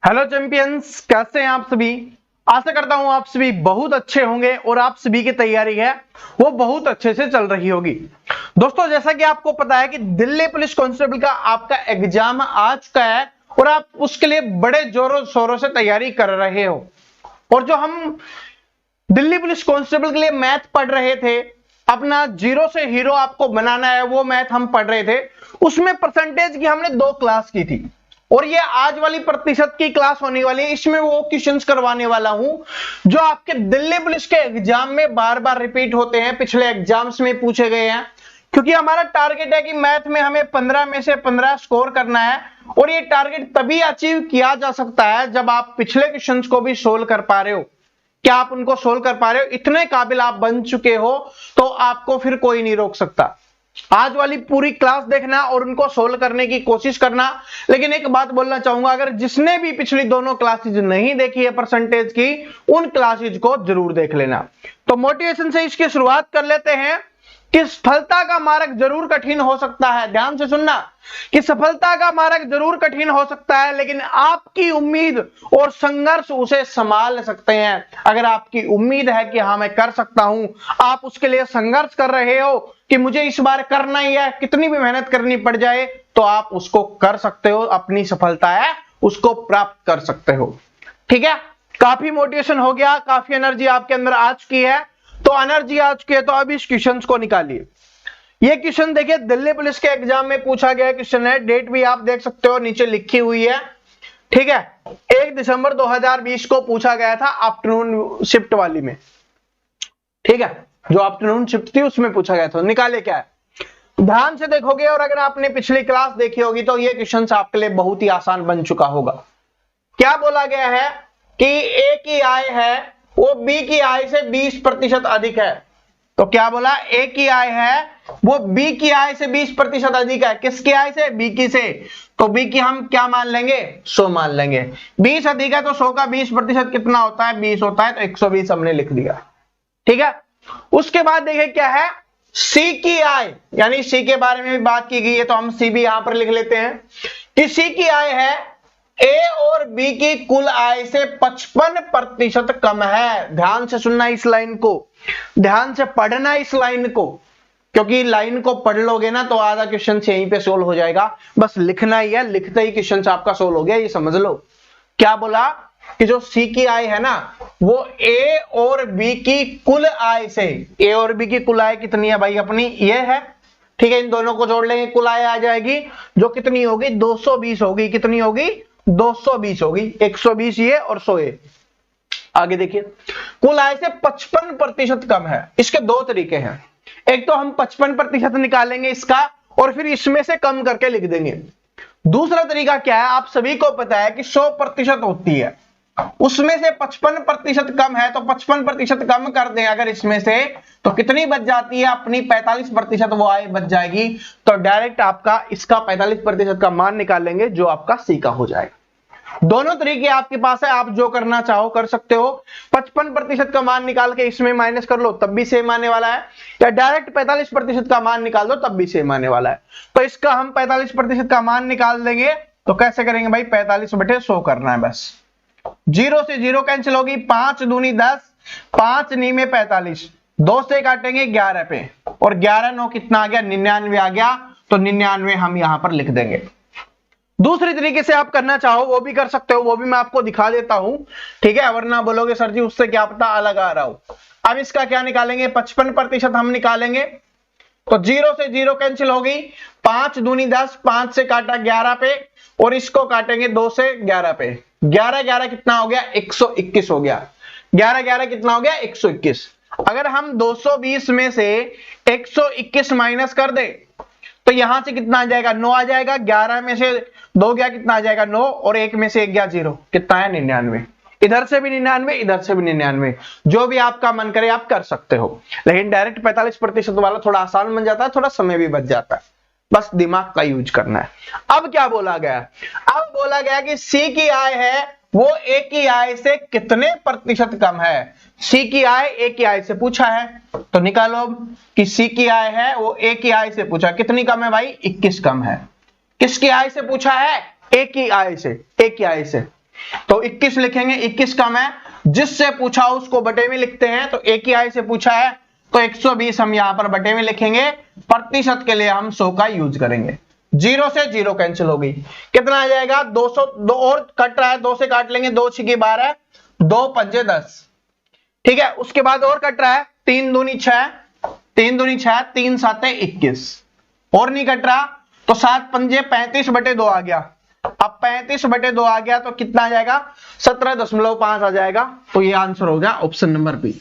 Hello champions, कैसे हैं आप सभी। आशा करता हूं आप सभी बहुत अच्छे होंगे और आप सभी की तैयारी है वो बहुत अच्छे से चल रही होगी। दोस्तों, जैसा कि आपको पता है कि दिल्ली पुलिस कांस्टेबल का आपका एग्जाम आ चुका है और आप उसके लिए बड़े जोरों शोरों से तैयारी कर रहे हो। और जो हम दिल्ली पुलिस कांस्टेबल के लिए मैथ पढ़ रहे थे, अपना जीरो से हीरो आपको बनाना है, वो मैथ हम पढ़ रहे थे। उसमें परसेंटेज की हमने 2 क्लास की थी और ये आज वाली प्रतिशत की क्लास होने वाली है। इसमें वो क्वेश्चंस करवाने वाला हूं जो आपके दिल्ली पुलिस के एग्जाम में बार बार रिपीट होते हैं, पिछले एग्जाम्स में पूछे गए हैं। क्योंकि हमारा टारगेट है कि मैथ में हमें 15 में से 15 स्कोर करना है और ये टारगेट तभी अचीव किया जा सकता है जब आप पिछले क्वेश्चंस को भी सोल्व कर पा रहे हो। क्या आप उनको सोल्व कर पा रहे हो? इतने काबिल आप बन चुके हो तो आपको फिर कोई नहीं रोक सकता। आज वाली पूरी क्लास देखना और उनको सोल्व करने की कोशिश करना। लेकिन एक बात बोलना चाहूंगा, अगर जिसने भी पिछली दोनों क्लासेज नहीं देखी है परसेंटेज की, उन क्लासेज को जरूर देख लेना। तो मोटिवेशन से इसकी शुरुआत कर लेते हैं कि सफलता का मार्ग जरूर कठिन हो सकता है। ध्यान से सुनना कि सफलता का मार्ग जरूर कठिन हो सकता है, लेकिन आपकी उम्मीद और संघर्ष उसे संभाल सकते हैं। अगर आपकी उम्मीद है कि हाँ मैं कर सकता हूं, आप उसके लिए संघर्ष कर रहे हो कि मुझे इस बार करना ही है, कितनी भी मेहनत करनी पड़ जाए, तो आप उसको कर सकते हो। अपनी सफलता है उसको प्राप्त कर सकते हो। ठीक है, काफी मोटिवेशन हो गया, काफी एनर्जी आपके अंदर आ चुकी है। तो एनर्जी आ चुकी है तो अब इस क्वेश्चन को निकालिए। ये क्वेश्चन देखिए, दिल्ली पुलिस के एग्जाम में पूछा गया क्वेश्चन है। डेट भी आप देख सकते हो नीचे लिखी हुई है। ठीक है, 1 दिसंबर 2020 को पूछा गया था आफ्टरनून शिफ्ट वाली में। ठीक है, जो आफ्टरनून शिफ्ट थी उसमें पूछा गया था। निकाले क्या है, ध्यान से देखोगे और अगर आपने पिछली क्लास देखी होगी तो ये क्वेश्चन आपके लिए बहुत ही आसान बन चुका होगा। क्या बोला गया है कि ए की आय है वो बी की आय से 20% अधिक है। तो क्या बोला, ए की आय है वो बी की आय से 20% अधिक है। किसकी आय से? बी की से। तो बी की हम क्या मान लेंगे? 100 मान लेंगे। 20 अधिक है तो 100 का 20% कितना होता है? 20 होता है, तो 120 हमने लिख दिया। ठीक है, उसके बाद देखिए क्या है, सी की आय, यानी सी के बारे में भी बात की गई है तो हम सी भी यहां पर लिख लेते हैं कि सी की आय है ए और बी की कुल आय से 55% कम है। ध्यान से सुनना इस लाइन को, ध्यान से पढ़ना इस लाइन को, क्योंकि लाइन को पढ़ लोगे ना तो आधा क्वेश्चन यहीं पे सोल्व हो जाएगा। बस लिखना ही है, लिखते ही क्वेश्चन आपका सोल्व हो गया, ये समझ लो। क्या बोला कि जो सी की आय है ना वो ए और बी की कुल आय से, ए और बी की कुल आय कितनी है भाई अपनी? ये है। ठीक है, इन दोनों को जोड़ लेंगे, कुल आय आ जाएगी जो कितनी होगी? 220 होगी। कितनी होगी? 220 होगी। 120 ये और 100 ये। आगे देखिए, कुल आय से 55% कम है। इसके दो तरीके हैं, एक तो हम 55% निकालेंगे इसका और फिर इसमें से कम करके लिख देंगे। दूसरा तरीका क्या है, आप सभी को पता है कि 100% होती है, उसमें से 55% कम है तो 55% कम कर दें अगर इसमें से, तो कितनी बच जाती है अपनी? 45% वो आय बच जाएगी। तो डायरेक्ट आपका इसका 45% का मान निकालेंगे जो आपका सी का हो जाएगा। दोनों तरीके आपके पास है, आप जो करना चाहो कर सकते हो। 55% का मान निकाल के इसमें माइनस कर लो तब भी सेम आने वाला है, या डायरेक्ट 45% का मान निकाल दो तब भी सेम आने वाला है। तो इसका हम 45% का मान निकाल देंगे तो कैसे करेंगे भाई? 45/100 करना है बस। 0 से 0 कैंसिल होगी, 5 दूनी 10, 5 नी में 45, 2 से काटेंगे 11 पे और 11 9 कितना आ गया? 99 आ गया। तो 99 हम यहां पर लिख देंगे। दूसरी तरीके से आप करना चाहो वो भी कर सकते हो, वो भी मैं आपको दिखा देता हूं। ठीक है, वरना बोलोगे सर जी उससे क्या पता अलग आ रहा हो। अब इसका क्या निकालेंगे? 55% हम निकालेंगे तो 0 से 0 कैंसिल होगी, 5 दूनी 10, 5 से काटा 11 पे और इसको काटेंगे 2 से 11 पे। 11 11 कितना हो गया? 121 हो गया। 11 11 कितना हो गया? 121। अगर हम 220 में से 121 माइनस कर दे तो यहां से कितना आ जाएगा? 9 आ जाएगा। 11 में से 2 गया, कितना आ जाएगा? 9 और 1 में से 1 गया 0, कितना है? 99। इधर से भी 99, इधर से भी 99, जो भी आपका मन करे आप कर सकते हो। लेकिन डायरेक्ट 45% वाला थोड़ा आसान बन जाता है, थोड़ा समय भी बच जाता है, बस दिमाग का यूज करना है। अब क्या बोला गया? अब बोला गया कि सी की आय है वो ए की आय से कितने प्रतिशत कम है। सी की आय ए की आय से पूछा है तो निकालो कि सी की आय है वो ए की आय से पूछा, कितनी कम है भाई? 21 कम है। किसकी आय से पूछा है? ए की आय से। ए की आय से तो 21 लिखेंगे, 21 कम है, जिससे पूछा उसको बटे में लिखते हैं, तो एक ही आई से पूछा है तो 120 हम यहां पर बटे में लिखेंगे, प्रतिशत के लिए हम 100 का यूज करेंगे। 0 से 0 कैंसिल हो गई, कितना आ जाएगा 200, दो और कट रहा है, 2 से काट लेंगे, 2 6 12, 2 पंजे 10, ठीक है। उसके बाद और कट रहा है, 3 दूनी 6, 3 दूनी 6, 3 7 21, और नहीं कट रहा तो 7 पंजे 35 बटे 2 आ गया। अब 35 बटे 2 आ गया तो कितना आ जाएगा 17.5 आ जाएगा। तो ये आंसर हो गया ऑप्शन नंबर बी,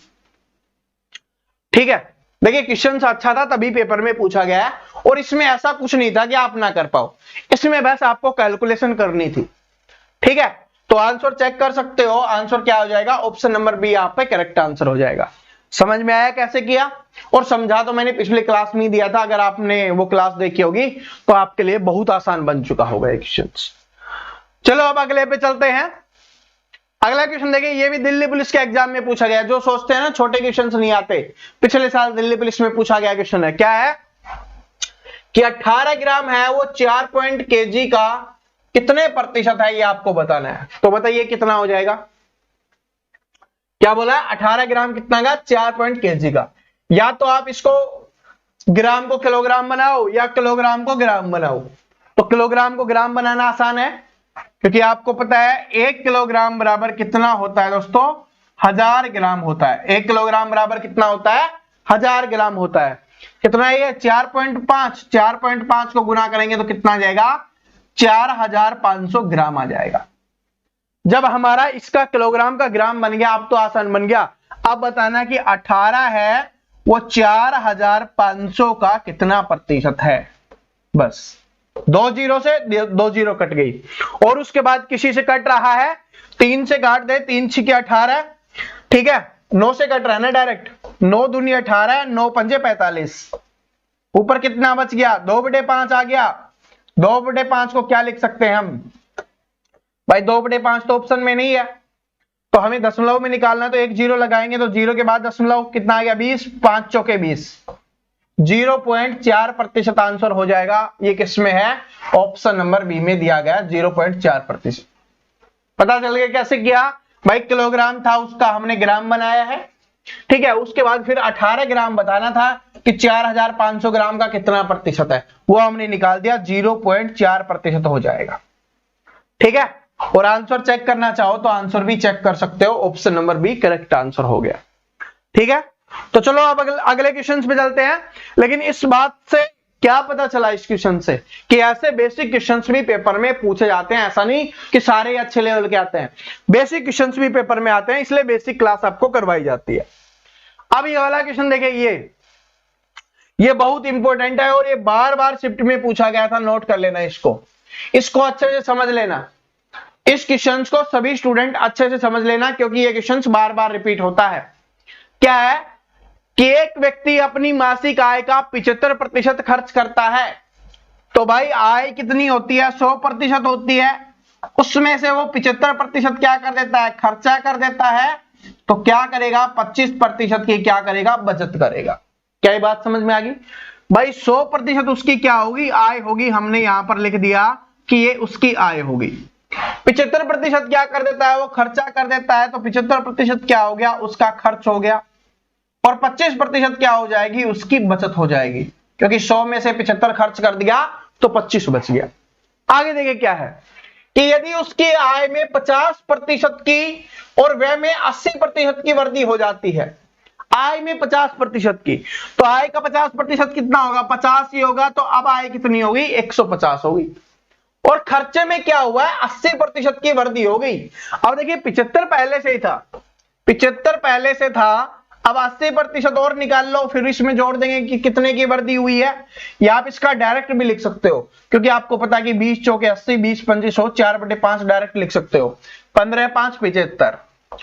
ठीक है। देखिए क्वेश्चन अच्छा था तभी पेपर में पूछा गया है, और इसमें ऐसा कुछ नहीं था कि आप ना कर पाओ, इसमें बस आपको कैलकुलेशन करनी थी, ठीक है। तो आंसर चेक कर सकते हो, आंसर क्या हो जाएगा, ऑप्शन नंबर बी आप पे करेक्ट आंसर हो जाएगा। समझ में आया कैसे किया, और समझा तो मैंने पिछले क्लास में ही दिया था, अगर आपने वो क्लास देखी होगी तो आपके लिए बहुत आसान बन चुका होगा ये क्वेश्चन। चलो अब अगले पे चलते हैं। अगला क्वेश्चन देखिए, ये भी दिल्ली पुलिस के एग्जाम में पूछा गया, जो सोचते हैं ना छोटे क्वेश्चन नहीं आते, पिछले साल दिल्ली पुलिस में पूछा गया क्वेश्चन है। क्या है कि 18 ग्राम है वो 4 पॉइंट केजी का कितने प्रतिशत है, ये आपको बताना है। तो बताइए कितना हो जाएगा, क्या बोला है 18 ग्राम कितना का 4 पॉइंट केजी का। या तो आप इसको ग्राम को किलोग्राम बनाओ या किलोग्राम को ग्राम बनाओ। तो किलोग्राम को ग्राम बनाना आसान है, क्योंकि आपको पता है 1 किलोग्राम बराबर कितना होता है दोस्तों, 1000 ग्राम होता है। 1 किलोग्राम बराबर कितना होता है, 1000 ग्राम होता है। कितना है ये 4.5, 4.5 को गुना करेंगे तो कितना आ जाएगा 4500 ग्राम आ जाएगा। जब हमारा इसका किलोग्राम का ग्राम बन गया, अब तो आसान बन गया। अब बताना कि 18 है वो 4500 का कितना प्रतिशत है, बस 2 जीरो से 2 जीरो कट गई। और उसके बाद किसी से कट रहा है, 3 से काट दे, 3 6 18, ठीक है। 9 से कट रहा है ना डायरेक्ट, 9 दूनी 18, 9 पंजे 45, ऊपर कितना बच गया 2/5 आ गया। 2/5 को क्या लिख सकते हैं हम भाई, 2/5 तो ऑप्शन में नहीं है, तो हमें दशमलव में निकालना है, तो 1 जीरो लगाएंगे तो जीरो के बाद दशमलव कितना आ गया 20, 5 चौके 20, 0.4% आंसर हो जाएगा। ये किसमें है, ऑप्शन नंबर बी में दिया गया 0.4%। पता चल गया कैसे किया भाई, किलोग्राम था उसका हमने ग्राम बनाया है, ठीक है। उसके बाद फिर 18 ग्राम बताना था कि 4500 ग्राम का कितना प्रतिशत है, वो हमने निकाल दिया, 0.4% हो जाएगा, ठीक है। और आंसर चेक करना चाहो तो आंसर भी चेक कर सकते हो, option number B correct answer हो गया, ठीक है। तो चलो अब अगले क्वेश्चन पे चलते हैं। लेकिन इस बात से क्या पता चला इस क्वेश्चन से कि ऐसे बेसिक क्वेश्चंस भी पेपर में पूछे जाते हैं, ऐसा नहीं कि सारे अच्छे लेवल के आते हैं, बेसिक क्वेश्चंस भी पेपर में आते हैं, इसलिए बेसिक क्लास आपको करवाई जाती है। अब ये वाला क्वेश्चन देखिए, ये बहुत इंपॉर्टेंट है और ये बार बार शिफ्ट में पूछा गया था, नोट कर लेना इसको अच्छे से समझ लेना। इस क्वेश्चन को सभी स्टूडेंट अच्छे से समझ लेना, क्योंकि ये क्वेश्चन बार बार रिपीट होता है। क्या है कि एक व्यक्ति अपनी मासिक आय का 75% खर्च करता है, तो भाई आय कितनी होती है 100% होती है, उसमें से वो 75% क्या कर देता है, खर्चा कर देता है, तो क्या करेगा 25% की क्या करेगा, बचत करेगा। क्या ये बात समझ में आ गई भाई, 100% उसकी क्या होगी, आय होगी। हमने यहां पर लिख दिया कि ये उसकी आय होगी। 75% क्या कर देता है, वो खर्चा कर देता है, तो 75% क्या हो गया, उसका खर्च हो गया। और 25% क्या हो जाएगी, उसकी बचत हो जाएगी, क्योंकि 100 में से 75 खर्च कर दिया तो 25 बच गया। आगे देखिए क्या है कि यदि उसकी आय में 50% की और व्यय में 80% की वृद्धि हो जाती है, आय में 50% की, तो आय का 50% कितना होगा, 50 ही होगा, तो अब आय कितनी होगी 150 होगी। और खर्चे में क्या हुआ है 80% की वृद्धि हो गई। अब देखिए 75 पहले से ही था, 75 पहले से था, अब 80% और निकाल लो, फिर इसमें जोड़ देंगे कि कितने की वृद्धि हुई है। या आप इसका डायरेक्ट भी लिख सकते हो, क्योंकि आपको पता है कि 20 चौके 80, 20 पंजे 100, 4/5 डायरेक्ट लिख सकते हो। 15 5 75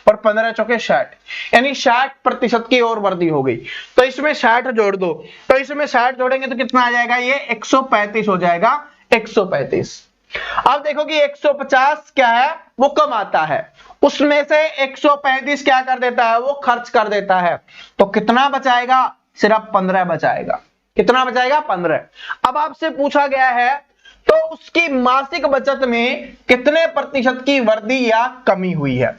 और 15 चौके 60, यानी 60% की और वृद्धि हो गई। तो इसमें 60 जोड़ दो, तो इसमें 60 जोड़ेंगे तो कितना आ जाएगा, ये 135 हो जाएगा, 135। अब देखो कि 150 क्या है, वो कम आता है, उसमें से 135 क्या कर देता है, वो खर्च कर देता है, तो कितना बचाएगा, सिर्फ 15 बचाएगा। कितना बचाएगा, 15। अब आपसे पूछा गया है तो उसकी मासिक बचत में कितने प्रतिशत की वृद्धि या कमी हुई है।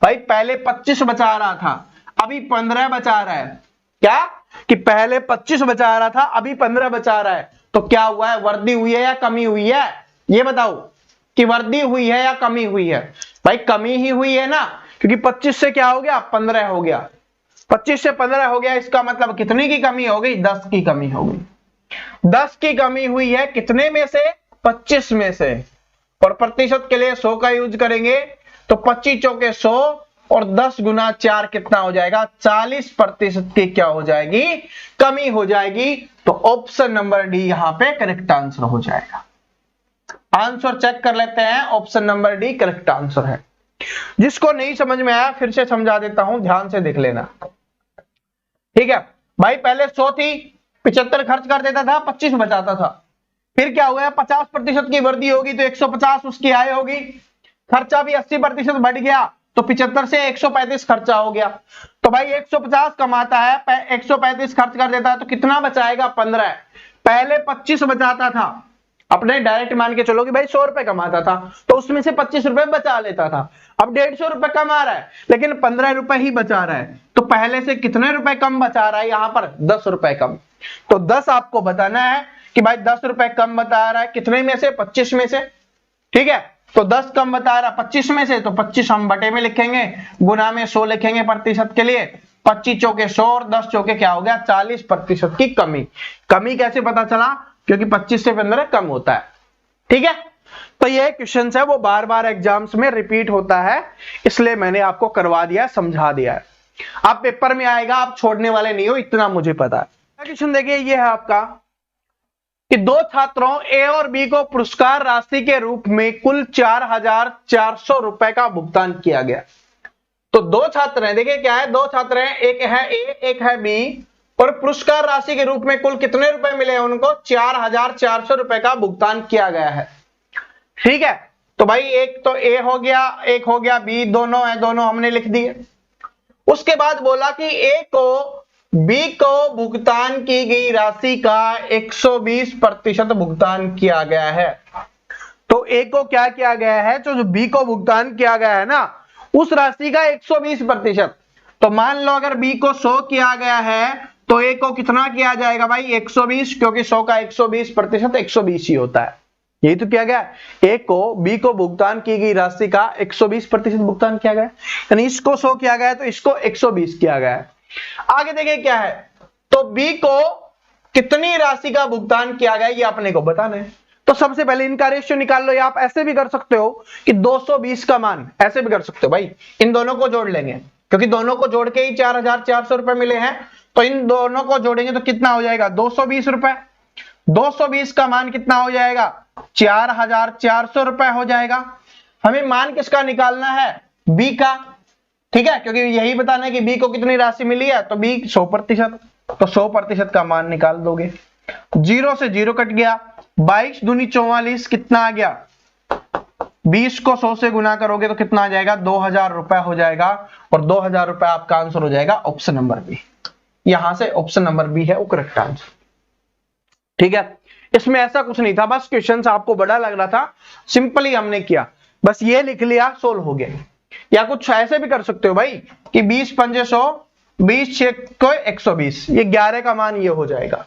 भाई पहले 25 बचा रहा था, अभी 15 बचा रहा है। क्या कि पहले 25 बचा रहा था, अभी 15 बचा रहा है, तो क्या हुआ है, वृद्धि हुई है या कमी हुई है, ये बताओ कि वृद्धि हुई है या कमी हुई है। भाई कमी ही हुई है ना, क्योंकि 25 से क्या हो गया, 15 हो गया, 25 से 15 हो गया, इसका मतलब कितने की कमी हो गई, 10 की कमी हो गई। 10 की कमी हुई है कितने में से, 25 में से। और प्रतिशत के लिए 100 का यूज करेंगे, तो 25 चौके 100 और 10 गुना 4 कितना हो जाएगा, 40% की क्या हो जाएगी, कमी हो जाएगी। तो ऑप्शन नंबर डी यहां पे करेक्ट आंसर हो जाएगा। आंसर चेक कर लेते हैं, option number D correct answer है। जिसको नहीं समझ में आया फिर से समझा देता हूं, ध्यान से देख लेना। ठीक है भाई, पहले 100 थी, 75 खर्च कर देता था, 25 बचाता था। फिर क्या हुआ, 50% की वृद्धि होगी तो 150 उसकी आय होगी। खर्चा भी 80% बढ़ गया, तो 75 से 135 खर्चा हो गया। तो भाई 150 कमाता है, 135 खर्च कर देता है, तो कितना बचाएगा, 15। पहले 25 बचाता था, अपने डायरेक्ट मान के चलो कि भाई 100 रुपए कमाता था, तो उसमें से 25 रुपए बचा लेता था। अब 150 रुपए कमा रहा है, लेकिन 15 रुपए ही बचा रहा है, तो पहले से कितने रुपए कम बचा रहा है, यहां पर 10 रुपए कम। तो 10 आपको बताना है कि भाई 10 रुपए कम बता रहा है, कितने में से, 25 में से। ठीक है, तो 10 कम बता रहा 25 में से, तो 25 हम बटे में लिखेंगे, गुना में 100 लिखेंगे प्रतिशत के लिए। 25 चौके 100 और 10 चौके क्या हो गया, 40% की कमी। कमी कैसे पता चला, क्योंकि 25 से 15 कम होता है। ठीक है, तो ये क्वेश्चन है वो बार बार एग्जाम्स में रिपीट होता है, इसलिए मैंने आपको करवा दिया है, समझा दिया है। आप पेपर में आएगा, आप छोड़ने वाले नहीं हो, इतना मुझे पता है। क्वेश्चन देखिए, ये है आपका कि दो छात्रों ए और बी को पुरस्कार राशि के रूप में कुल 4,400 रुपए का भुगतान किया गया। तो दो छात्र हैं, देखिए क्या है, दो छात्र हैं, एक है ए एक है बी, और पुरस्कार राशि के रूप में कुल कितने रुपए मिले हैं उनको, 4,400 रुपए का भुगतान किया गया है। ठीक है, तो भाई एक तो ए हो गया, एक हो गया बी, दोनों है, दोनों हमने लिख दिए। उसके बाद बोला कि ए को बी को भुगतान की गई राशि का 120% भुगतान किया गया है। तो ए को क्या किया गया है, जो बी को भुगतान किया गया है ना, उस राशि का 120%। तो मान लो अगर बी को 100 किया गया है, तो ए को कितना किया जाएगा भाई, 120, क्योंकि 100 का 120% 120 ही होता है। यही तो किया गया, ए को बी को भुगतान की गई राशि का 120% भुगतान किया गया, यानी इसको 100 किया गया है तो इसको 120 किया गया है। आगे देखिए क्या है, तो बी को कितनी राशि का भुगतान किया गया, ये अपने को बताना है। तो सबसे पहले इनका रेशियो निकाल लो, या आप ऐसे भी कर सकते हो कि 220 का मान, ऐसे भी कर सकते हो भाई, इन दोनों को जोड़ लेंगे, क्योंकि दोनों को जोड़ के ही 4,400 रुपए मिले हैं, तो इन दोनों को जोड़ेंगे तो कितना हो जाएगा, 220 रुपए। 220 का मान कितना हो जाएगा, 4,400 रुपए हो जाएगा। हमें मान किसका निकालना है, बी का। ठीक है, क्योंकि यही बताना है कि बी को कितनी राशि मिली है, तो बी 100%, तो 100% का मान निकाल दोगे। 0 से 0 कट गया, 22 दूनी 44, कितना आ गया, 20 को 100 से गुना करोगे तो कितना आ जाएगा, 2,000 रुपए हो जाएगा, और 2,000 रुपए आपका आंसर हो जाएगा ऑप्शन नंबर बी। यहां से ऑप्शन नंबर बी है वो करेक्ट आंसर। ठीक है, इसमें ऐसा कुछ नहीं था, बस क्वेश्चन आपको बड़ा लग रहा था, सिंपली हमने किया, बस ये लिख लिया, सोल्व हो गया। या कुछ ऐसे भी कर सकते हो भाई कि 20 पंजे 100, 20 6 को 120, ये 11 का मान ये हो जाएगा।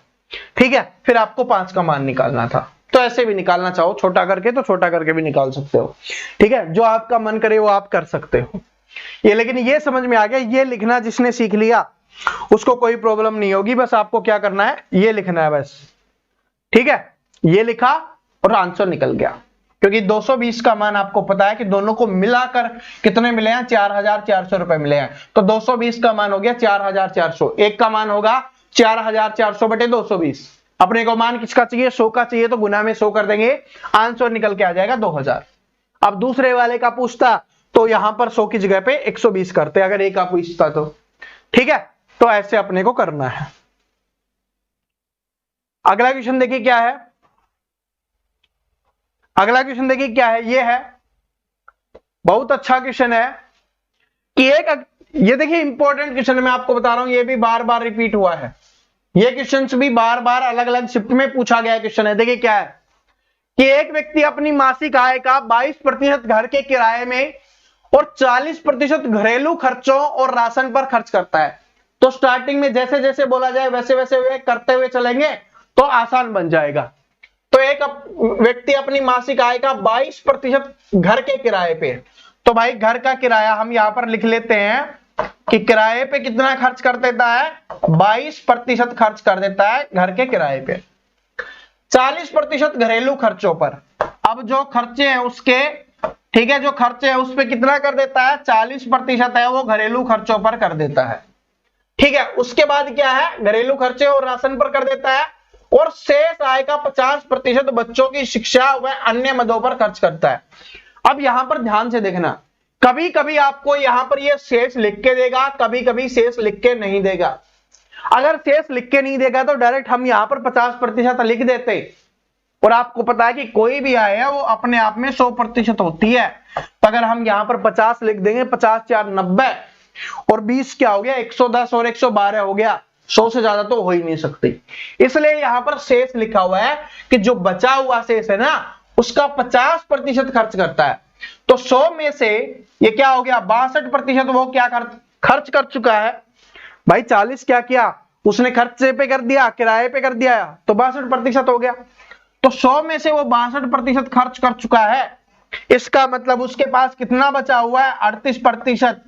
ठीक है, फिर आपको 5 का मान निकालना था, तो ऐसे भी निकालना चाहो छोटा करके तो छोटा करके भी निकाल सकते हो। ठीक है, जो आपका मन करे वो आप कर सकते हो ये, लेकिन ये समझ में आ गया, ये लिखना जिसने सीख लिया उसको कोई प्रॉब्लम नहीं होगी, बस आपको क्या करना है, ये लिखना है बस। ठीक है, ये लिखा और आंसर निकल गया, क्योंकि 220 का मान आपको पता है कि दोनों को मिलाकर कितने मिले हैं, 4,400 रुपए मिले हैं, तो 220 का मान हो गया 4,400। एक का मान होगा 4,400 बटे 220। अपने को मान किसका चाहिए, 100 का चाहिए, तो गुना में 100 कर देंगे, आंसर निकल के आ जाएगा 2,000। अब दूसरे वाले का पूछता तो यहां पर 100 की जगह पे 120 करते, अगर एक का पूछता तो। ठीक है, तो ऐसे अपने को करना है। अगला क्वेश्चन देखिए क्या है, अगला क्वेश्चन देखिए क्या है, ये है बहुत अच्छा क्वेश्चन है कि ये देखिए इंपॉर्टेंट क्वेश्चन मैं आपको बता रहा हूं, ये भी बार बार रिपीट हुआ है, ये क्वेश्चन भी बार बार अलग अलग शिफ्ट में पूछा गया क्वेश्चन है। देखिए क्या है कि एक व्यक्ति अपनी मासिक आय का 22% घर के किराए में और 40% घरेलू खर्चों और राशन पर खर्च करता है। तो स्टार्टिंग में जैसे जैसे बोला जाए वैसे वैसे वे करते हुए चलेंगे तो आसान बन जाएगा। तो एक व्यक्ति अपनी मासिक आय का 22% घर के किराए पे, तो भाई घर का किराया हम यहां पर लिख लेते हैं कि किराए पे कितना खर्च कर देता है, 22% खर्च कर देता है घर के किराए पे। 40% घरेलू खर्चों पर, अब जो खर्चे हैं उसके, ठीक है, जो खर्चे हैं उस पे कितना कर देता है, 40% है वो घरेलू खर्चों पर कर देता है। ठीक है, उसके बाद क्या है, घरेलू खर्चे और राशन पर कर देता है, और शेष आय का 50% बच्चों की शिक्षा व अन्य मदों पर खर्च करता है। अब यहां पर ध्यान से देखना, कभी कभी आपको यहां पर यह शेष लिख के देगा, कभी कभी शेष लिख के नहीं देगा। अगर शेष लिख के नहीं देगा तो डायरेक्ट हम यहां पर 50% लिख देते, और आपको पता है कि कोई भी आय है वो अपने आप में 100% होती है। तो अगर हम यहां पर 50 लिख देंगे, 50 4 90, और 20 क्या हो गया, 110 और 112 हो गया, 100 से ज्यादा तो हो ही नहीं सकती। इसलिए यहां पर शेष लिखा हुआ है कि जो बचा हुआ शेष है ना उसका 50% खर्च करता है। तो 100 में से ये क्या हो गया, 62% वो क्या खर्च कर चुका है। भाई 40 क्या किया उसने, खर्चे पे कर दिया, किराए पे कर दिया, तो 62% हो गया। तो 100 में से वो 62% खर्च कर चुका है, इसका मतलब उसके पास कितना बचा हुआ है, 38%।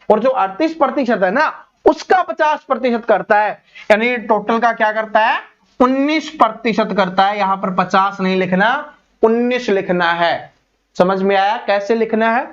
और जो 38% है ना उसका 50% करता है, यानी टोटल का क्या करता है, 19% करता है। यहां पर 50 नहीं लिखना, 19 लिखना है। समझ में आया कैसे लिखना है,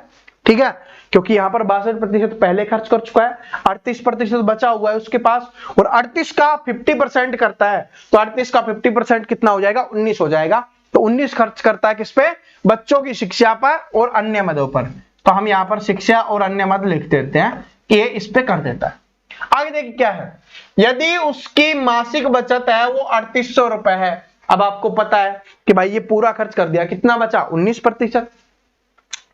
ठीक है, क्योंकि यहां पर 62% पहले खर्च कर चुका है, 38% बचा हुआ है उसके पास, और 38 का 50% करता है, तो 38 का 50% कितना हो जाएगा, 19 हो जाएगा। तो 19 खर्च करता है किस पे, बच्चों की शिक्षा पर और अन्य मदों पर। तो हम यहां पर शिक्षा और अन्य मद लिख देते हैं कि ये इस पे कर देता है। आगे देखिए क्या है, यदि उसकी मासिक बचत है वो 3800 रुपए है। अब आपको पता है कि भाई ये पूरा खर्च कर दिया, कितना बचा, 19%।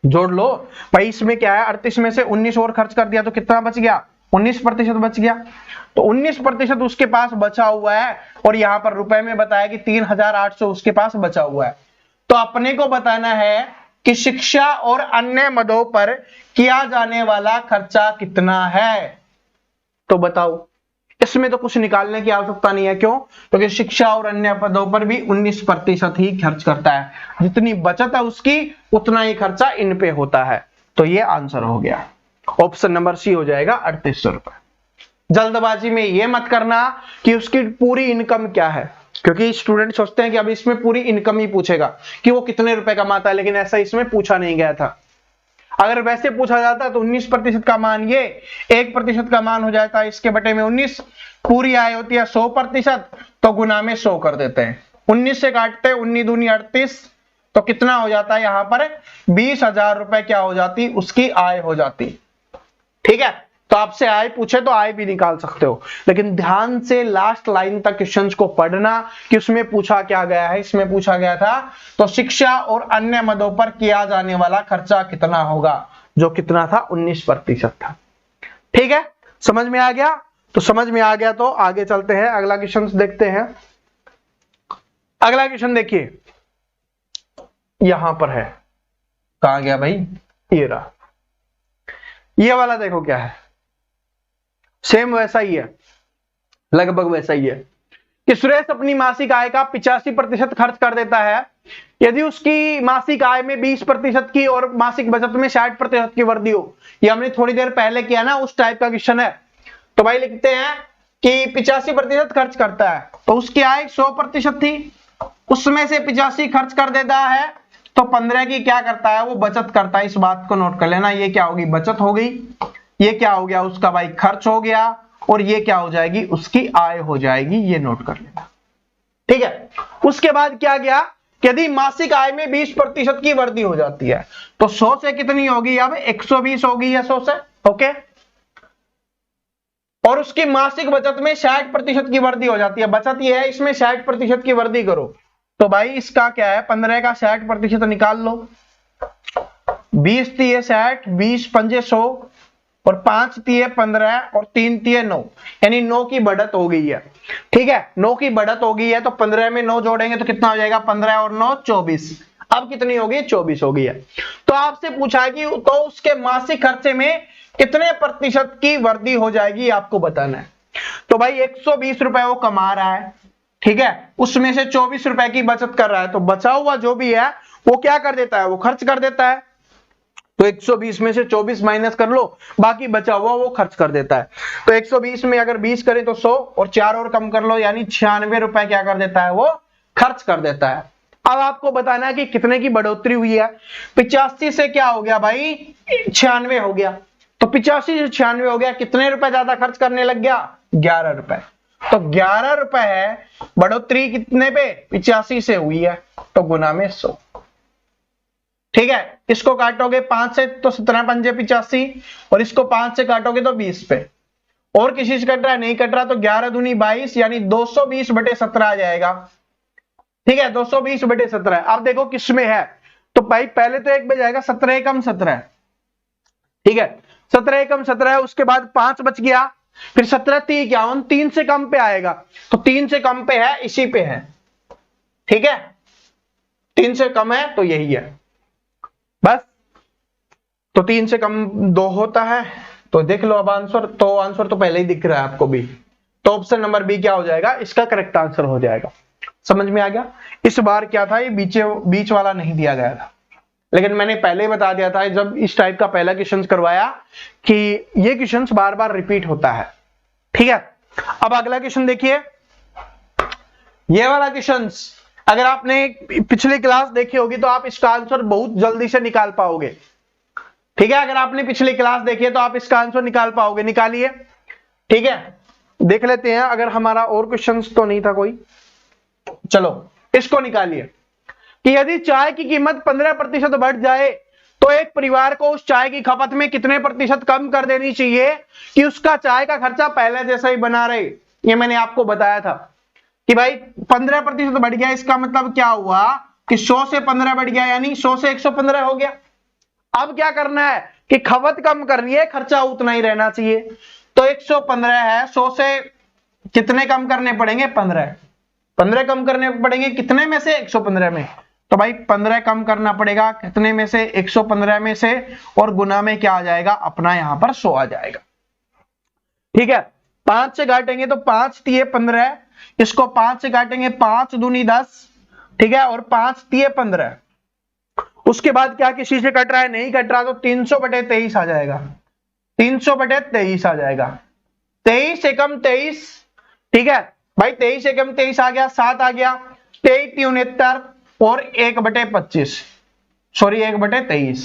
जोड़ लो भाई, इसमें क्या है, 38 में से 19 और खर्च कर दिया तो कितना बच गया, 19% बच गया। तो 19% उसके पास बचा हुआ है, और यहां पर रुपए में बताया कि 3800 उसके पास बचा हुआ है। तो अपने को बताना है कि शिक्षा और अन्य मदों पर किया जाने वाला खर्चा कितना है। तो बताओ, इसमें तो कुछ निकालने की आवश्यकता नहीं है, क्यों, क्योंकि शिक्षा और अन्य पदों पर भी 19% ही खर्च करता है। जितनी बचत है उसकी उतना ही खर्चा इन पे होता है। तो ये आंसर हो गया, ऑप्शन नंबर सी हो जाएगा 3800 रुपए। जल्दबाजी में ये मत करना कि उसकी पूरी इनकम क्या है, क्योंकि स्टूडेंट सोचते हैं कि अब इसमें पूरी इनकम ही पूछेगा कि वो कितने रुपए कमाता है, लेकिन ऐसा इसमें पूछा नहीं गया था। अगर वैसे पूछा जाता तो 19% का मान ये 1% का मान हो जाता है, इसके बटे में 19, पूरी आय होती है 100%, तो गुना में 100 कर देते हैं, 19 से काटते हैं, 19 दूनी 38, तो कितना हो जाता है यहाँ पर 20,000 रुपए क्या हो जाती, उसकी आय हो जाती। ठीक है, तो आपसे आय पूछे तो आय भी निकाल सकते हो, लेकिन ध्यान से लास्ट लाइन तक क्वेश्चंस को पढ़ना कि उसमें पूछा क्या गया है। इसमें पूछा गया था तो शिक्षा और अन्य मदों पर किया जाने वाला खर्चा कितना होगा, जो कितना था, 19% था। ठीक है, समझ में आ गया, तो समझ में आ गया तो आगे चलते हैं, अगला क्वेश्चन देखते हैं। अगला क्वेश्चन देखिए, यहां पर है, कहां गया भाई, ये रहा, ये वाला देखो क्या है, सेम वैसा ही है, लगभग वैसा ही है कि सुरेश अपनी मासिक आय का 85% खर्च कर देता है यदि उसकी मासिक आय में 20% की और मासिक बचत में 60% की वृद्धि हो। ये हमने थोड़ी देर पहले किया ना, उस टाइप का क्वेश्चन है। तो भाई लिखते हैं कि 85% खर्च करता है, तो उसकी आय 100% थी, उसमें से 85 खर्च कर देता है, तो 15 की क्या करता है, वो बचत करता है। इस बात को नोट कर लेना, ये क्या होगी, बचत हो गई, ये क्या हो गया, उसका भाई खर्च हो गया, और ये क्या हो जाएगी, उसकी आय हो जाएगी, ये नोट कर लेना। ठीक है, उसके बाद क्या गया, यदि मासिक आय में 20% की वृद्धि हो जाती है तो 100 से कितनी होगी, अब 120 होगी या 100 से, ओके, और उसकी मासिक बचत में 60% की वृद्धि हो जाती है। बचत ये है, इसमें 60% की वृद्धि करो, तो भाई इसका क्या है, 15 का 60% निकाल लो, 20 थी 60, 20 पंजे 100, और 5 तिये 15 और 3 तिये 9, यानी 9 की बढ़त हो गई है। ठीक है, 9 की बढ़त हो गई है तो 15 में 9 जोड़ेंगे तो कितना हो जाएगा, 15 और 9 24। अब कितनी होगी, 24 हो गई है। तो आपसे पूछा कि तो उसके मासिक खर्चे में कितने प्रतिशत की वृद्धि हो जाएगी, आपको बताना है। तो भाई 120 रुपए वो कमा रहा है, ठीक है, उसमें से 24 रुपए की बचत कर रहा है, तो बचा हुआ जो भी है वो क्या कर देता है, वो खर्च कर देता है। तो 120 में से 24 माइनस कर लो, बाकी बचा हुआ वो खर्च कर देता है। तो 120 में अगर 20 करें तो 100 और 4 और कम कर लो, यानी 96 रुपए क्या कर देता है, वो खर्च कर देता है। अब आपको बताना है कि कितने की बढ़ोतरी हुई है। 85 से क्या हो गया भाई, 96 हो गया। तो 85 से 96 हो गया, कितने रुपए ज्यादा खर्च करने लग गया, 11 रुपए। तो 11 रुपए है, बढ़ोतरी कितने पे, 85 से हुई है, तो गुना में 100। ठीक है, इसको काटोगे 5 से तो 17 पंजे 85, और इसको 5 से काटोगे तो 20 पे। और किसी से कट रहा है, नहीं कट रहा, तो 11 दूनी 22, यानी 220/17 आ जाएगा। ठीक है, 220/17। अब देखो किसमें है, तो भाई पहले तो एक बच जाएगा, 17 एकम 17। ठीक है, 17 एकम 17, उसके बाद 5 बच गया, फिर 17 3 51, 3 से कम पे आएगा, तो 3 से कम पे है, इसी पे है। ठीक है, 3 से कम है तो यही है बस। तो 3 से कम 2 होता है, तो देख लो अब आंसर। तो आंसर तो पहले ही दिख रहा है आपको भी, तो ऑप्शन नंबर बी क्या हो जाएगा, इसका करेक्ट आंसर हो जाएगा। समझ में आ गया। इस बार क्या था, ये बीच वाला नहीं दिया गया था, लेकिन मैंने पहले ही बता दिया था जब इस टाइप का पहला क्वेश्चन करवाया कि ये क्वेश्चन बार बार रिपीट होता है। ठीक है, अब अगला क्वेश्चन देखिए। ये वाला क्वेश्चन अगर आपने पिछली क्लास देखी होगी तो आप इसका आंसर बहुत जल्दी से निकाल पाओगे। ठीक है, अगर आपने पिछली क्लास देखी है तो आप इसका आंसर निकाल पाओगे, निकालिए। ठीक है, देख लेते हैं, अगर हमारा और क्वेश्चन तो नहीं था कोई, चलो इसको निकालिए कि यदि चाय की कीमत 15% बढ़ जाए तो एक परिवार को उस चाय की खपत में कितने प्रतिशत कम कर देनी चाहिए कि उसका चाय का खर्चा पहले जैसा ही बना रहे। ये मैंने आपको बताया था कि भाई 15% बढ़ गया, इसका मतलब क्या हुआ कि 100 से 15 बढ़ गया, यानी 100 से 115 हो गया। अब क्या करना है कि खपत कम करनी है, खर्चा उतना ही रहना चाहिए। तो 115 है, 100 से कितने कम करने पड़ेंगे, 15 कम करने पड़ेंगे, कितने में से, 115 में। तो भाई 15 कम करना पड़ेगा, कितने में से, 115 में से, और गुना में क्या आ जाएगा, अपना यहां पर 100 आ जाएगा। ठीक है, 5 से काटेंगे तो 5 तिये 15, इसको 5 से काटेंगे, 5 दूनी 10। ठीक है, और 5 तिये 15। उसके बाद क्या किसी से कट रहा है, नहीं कट रहा, तो 300/23 आ जाएगा, 300/23 आ जाएगा। 23 एकम 23। ठीक है भाई, 23 एकम 23 आ गया, 7 आ गया, 23 69 और 1/25, सॉरी 1/23।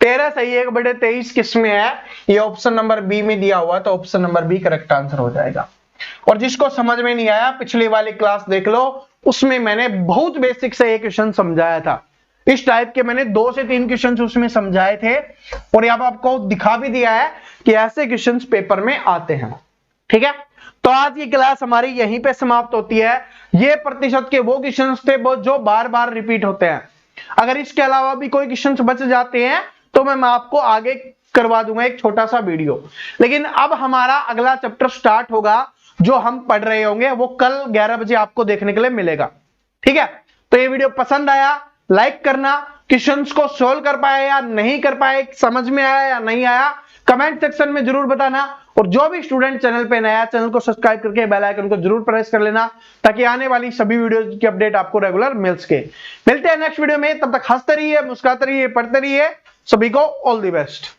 13 सही, 1/23 किसमें है, ये ऑप्शन नंबर बी में दिया हुआ, तो option number B correct answer हो जाएगा। और जिसको समझ में नहीं आया पिछली वाली क्लास देख लो, उसमें मैंने बहुत बेसिक से एक क्वेश्चन समझाया था। इस टाइप के मैंने 2 से 3 क्वेश्चन उसमें समझाए थे, और यहाँ आपको दिखा भी दिया है कि ऐसे क्वेश्चन पेपर में आते हैं। ठीक है, तो आज की क्लास हमारी यहीं पे समाप्त होती है। ये प्रतिशत के वो क्वेश्चन थे जो बार बार रिपीट होते हैं। अगर इसके अलावा भी कोई क्वेश्चन बच जाते हैं तो मैं आपको आगे करवा दूंगा एक छोटा सा वीडियो। लेकिन अब हमारा अगला चैप्टर स्टार्ट होगा, जो हम पढ़ रहे होंगे वो कल 11 बजे आपको देखने के लिए मिलेगा। ठीक है, तो ये वीडियो पसंद आया लाइक करना, क्वेश्चंस को सोल्व कर पाए या नहीं कर पाए, समझ में आया या नहीं आया, कमेंट सेक्शन में जरूर बताना। और जो भी स्टूडेंट चैनल पे नया, चैनल को सब्सक्राइब करके बेल आइकन को जरूर प्रेस कर लेना, ताकि आने वाली सभी वीडियोस की अपडेट आपको रेगुलर मिल सके। मिलते हैं नेक्स्ट वीडियो में, तब तक हंसते रहिए, मुस्कुराते रहिए, पढ़ते रहिए। सभी को ऑल द बेस्ट।